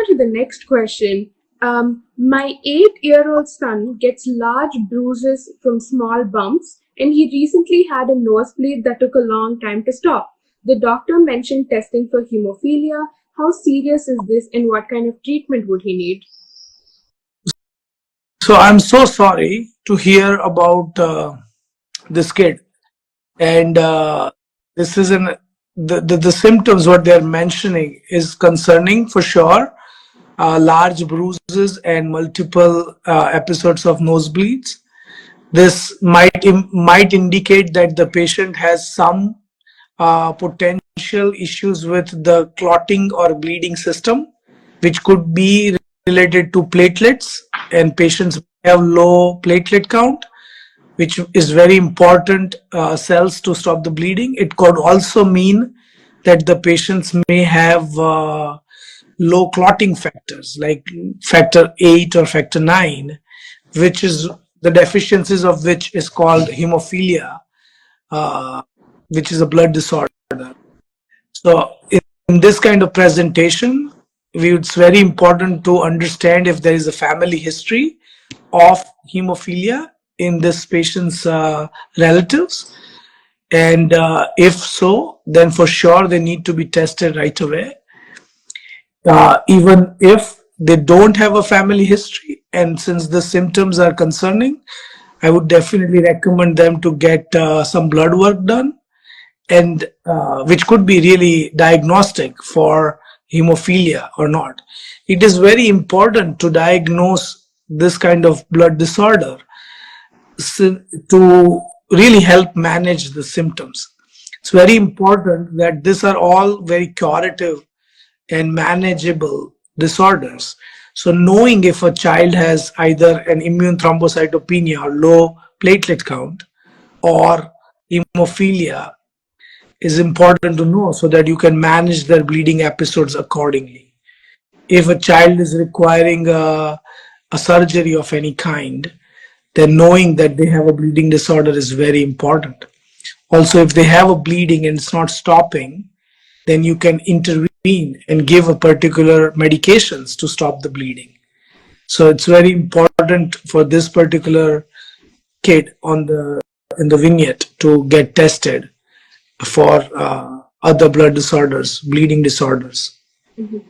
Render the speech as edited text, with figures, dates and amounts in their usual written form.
on to the next question. My 8-year-old son gets large bruises from small bumps, and he recently had a nosebleed that took a long time to stop. The doctor mentioned testing for hemophilia. How serious is this, and what kind of treatment would he need? So I'm so sorry to hear about this kid, and this is the symptoms what they're mentioning is concerning for sure. Large bruises and multiple episodes of nosebleeds. This might indicate that the patient has some potential issues with the clotting or bleeding system, which could be related to platelets, and patients have low platelet count, which is very important cells to stop the bleeding. It could also mean that the patients may have low clotting factors like factor 8 or factor 9, which is the deficiencies of which is called hemophilia, which is a blood disorder. So in this kind of presentation, it's very important to understand if there is a family history of hemophilia in this patient's relatives. And if so, then for sure they need to be tested right away. Even if they don't have a family history, and since the symptoms are concerning, I would definitely recommend them to get some blood work done, and which could be really diagnostic for hemophilia or not. It is very important to diagnose this kind of blood disorder to really help manage the symptoms. It's very important that these are all very curative and manageable disorders. So knowing if a child has either an immune thrombocytopenia or low platelet count or hemophilia is important to know so that you can manage their bleeding episodes accordingly. If a child is requiring a surgery of any kind, then knowing that they have a bleeding disorder is very important. Also, if they have a bleeding and it's not stopping, then you can intervene and give a particular medications to stop the bleeding. So it's very important for this particular kid in the vignette to get tested for other blood disorders, bleeding disorders. Mhm.